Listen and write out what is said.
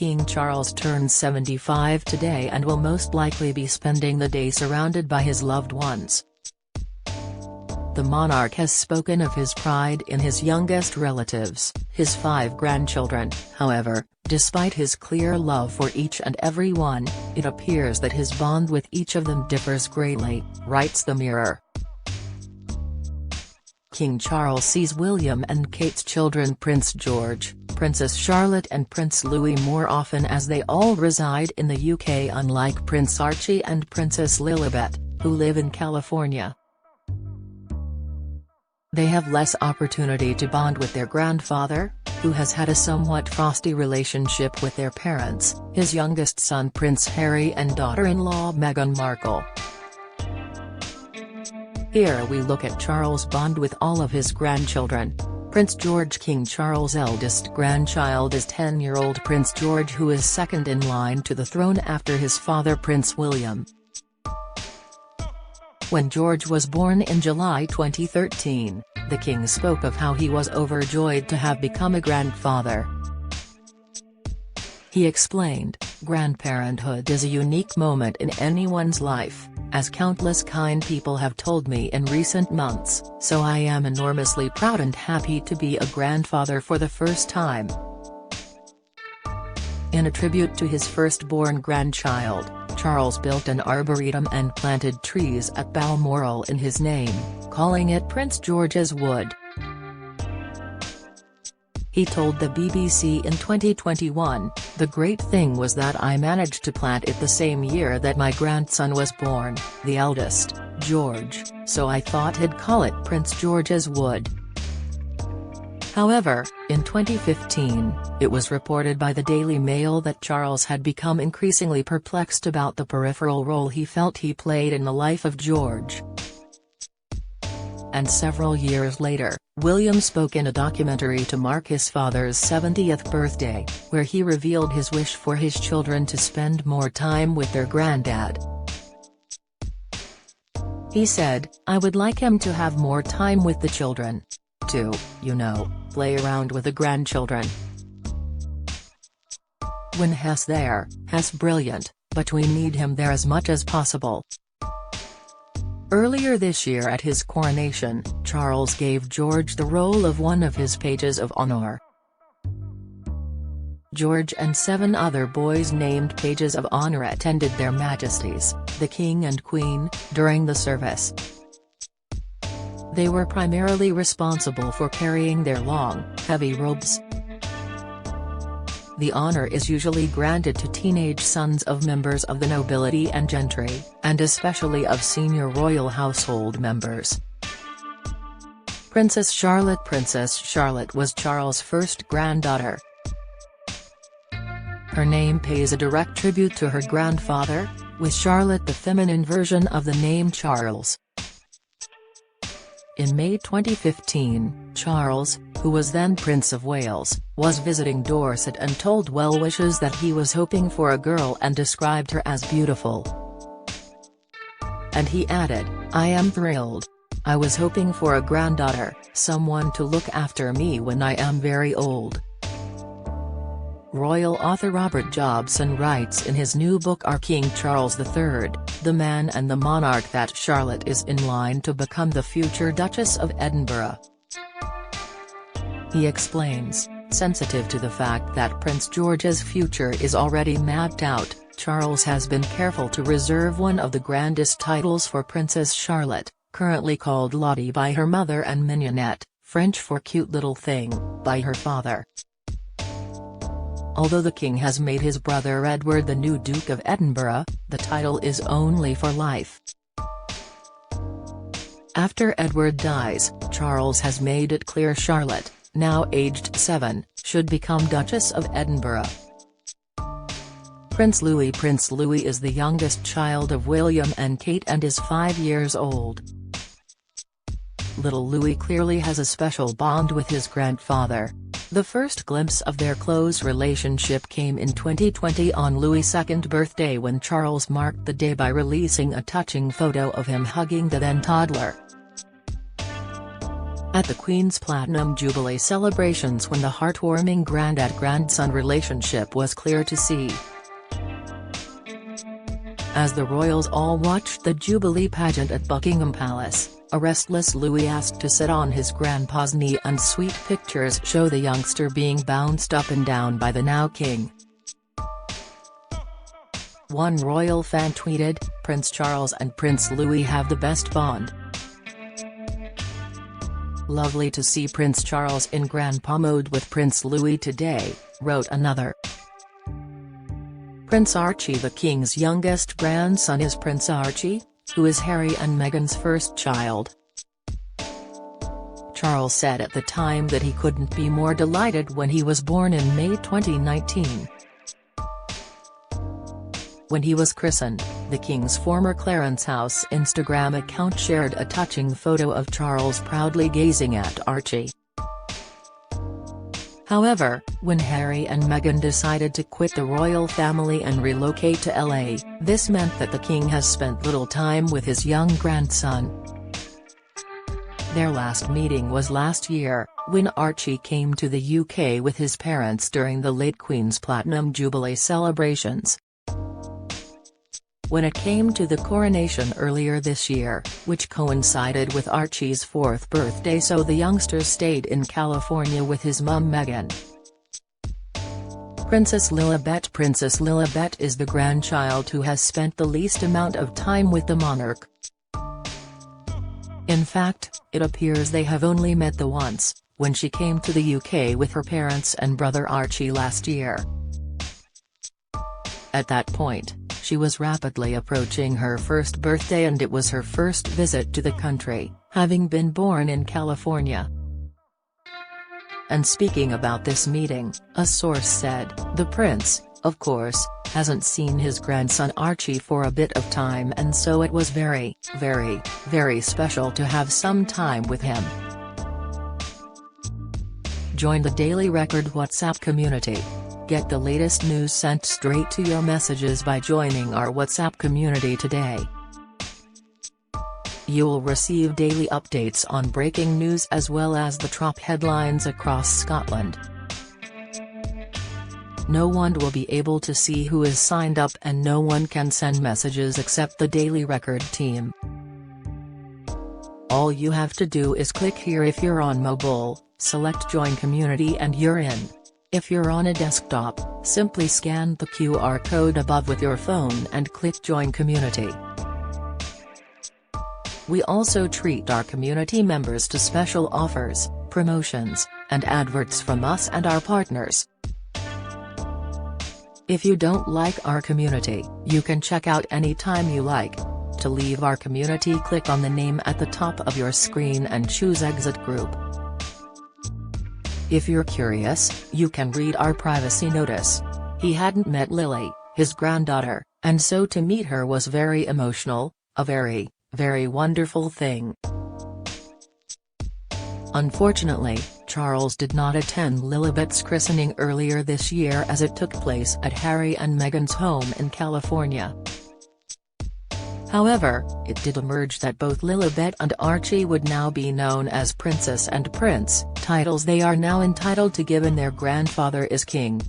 King Charles turns 75 today and will most likely be spending the day surrounded by his loved ones. The monarch has spoken of his pride in his youngest relatives, his 5 grandchildren. However, despite his clear love for each and every one, it appears that his bond with each of them differs greatly, writes the Mirror. King Charles sees William and Kate's children Prince George, Princess Charlotte and Prince Louis more often as they all reside in the UK, unlike Prince Archie and Princess Lilibet, who live in California. They have less opportunity to bond with their grandfather, who has had a somewhat frosty relationship with their parents, his youngest son Prince Harry and daughter-in-law Meghan Markle. Here we look at Charles' bond with all of his grandchildren. Prince George. King Charles' eldest grandchild is 10-year-old Prince George, who is second in line to the throne after his father Prince William. When George was born in July 2013, the king spoke of how he was overjoyed to have become a grandfather. He explained, "Grandparenthood is a unique moment in anyone's life, as countless kind people have told me in recent months, so I am enormously proud and happy to be a grandfather for the first time." In a tribute to his firstborn grandchild, Charles built an arboretum and planted trees at Balmoral in his name, calling it Prince George's Wood. He told the BBC in 2021, "The great thing was that I managed to plant it the same year that my grandson was born, the eldest, George, so I thought I'd call it Prince George's Wood." However, in 2015, it was reported by the Daily Mail that Charles had become increasingly perplexed about the peripheral role he felt he played in the life of George. And several years later, William spoke in a documentary to mark his father's 70th birthday, where he revealed his wish for his children to spend more time with their granddad. He said, "I would like him to have more time with the children. To, play around with the grandchildren. When Hess there, Hess brilliant, but we need him there as much as possible." Earlier this year at his coronation, Charles gave George the role of one of his pages of honor. George and 7 other boys named pages of honor attended their Majesties, the King and Queen, during the service. They were primarily responsible for carrying their long, heavy robes. The honor is usually granted to teenage sons of members of the nobility and gentry, and especially of senior royal household members. Princess Charlotte was Charles' first granddaughter. Her name pays a direct tribute to her grandfather, with Charlotte the feminine version of the name Charles. In May 2015, Charles, who was then Prince of Wales, was visiting Dorset and told well-wishers that he was hoping for a girl and described her as beautiful. And he added, "I am thrilled. I was hoping for a granddaughter, someone to look after me when I am very old." Royal author Robert Jobson writes in his new book Our King Charles III, The Man and the Monarch, that Charlotte is in line to become the future Duchess of Edinburgh. He explains, sensitive to the fact that Prince George's future is already mapped out, Charles has been careful to reserve one of the grandest titles for Princess Charlotte, currently called Lottie by her mother and Mignonette, French for cute little thing, by her father. Although the king has made his brother Edward the new Duke of Edinburgh, the title is only for life. After Edward dies, Charles has made it clear Charlotte, now aged 7, should become Duchess of Edinburgh. Prince Louis is the youngest child of William and Kate and is 5 years old. Little Louis clearly has a special bond with his grandfather. The first glimpse of their close relationship came in 2020 on Louis' second birthday, when Charles marked the day by releasing a touching photo of him hugging the then toddler. At the Queen's Platinum Jubilee celebrations when the heartwarming granddad-grandson relationship was clear to see. As the royals all watched the Jubilee pageant at Buckingham Palace, a restless Louis asked to sit on his grandpa's knee, and sweet pictures show the youngster being bounced up and down by the now king. One royal fan tweeted, "Prince Charles and Prince Louis have the best bond. Lovely to see Prince Charles in grandpa mode with Prince Louis today," wrote another. Prince Archie, the king's youngest grandson, is Prince Archie, who is Harry and Meghan's first child. Charles said at the time that he couldn't be more delighted when he was born in May 2019. When he was christened, the king's former Clarence House Instagram account shared a touching photo of Charles proudly gazing at Archie. However, when Harry and Meghan decided to quit the royal family and relocate to LA, this meant that the king has spent little time with his young grandson. Their last meeting was last year, when Archie came to the UK with his parents during the late Queen's Platinum Jubilee celebrations. When it came to the coronation earlier this year, which coincided with Archie's 4th birthday, so the youngster stayed in California with his mum Meghan. Princess Lilibet is the grandchild who has spent the least amount of time with the monarch. In fact, it appears they have only met the once, when she came to the UK with her parents and brother Archie last year. At that point, she was rapidly approaching her first birthday, and it was her first visit to the country, having been born in California. And speaking about this meeting, a source said, "The prince, of course, hasn't seen his grandson Archie for a bit of time, and so it was very, very, very special to have some time with him." Join the Daily Record WhatsApp community. Get the latest news sent straight to your messages by joining our WhatsApp community today. You'll receive daily updates on breaking news as well as the top headlines across Scotland. No one will be able to see who is signed up, and no one can send messages except the Daily Record team. All you have to do is click here if you're on mobile, select Join Community and you're in. If you're on a desktop, simply scan the QR code above with your phone and click Join Community. We also treat our community members to special offers, promotions, and adverts from us and our partners. If you don't like our community, you can check out anytime you like. To leave our community, click on the name at the top of your screen and choose Exit Group. If you're curious, you can read our privacy notice. He hadn't met Lily, his granddaughter, and so to meet her was very emotional, a very, very wonderful thing. Unfortunately, Charles did not attend Lilibet's christening earlier this year, as it took place at Harry and Meghan's home in California. However, it did emerge that both Lilibet and Archie would now be known as Princess and Prince, titles they are now entitled to given their grandfather is king.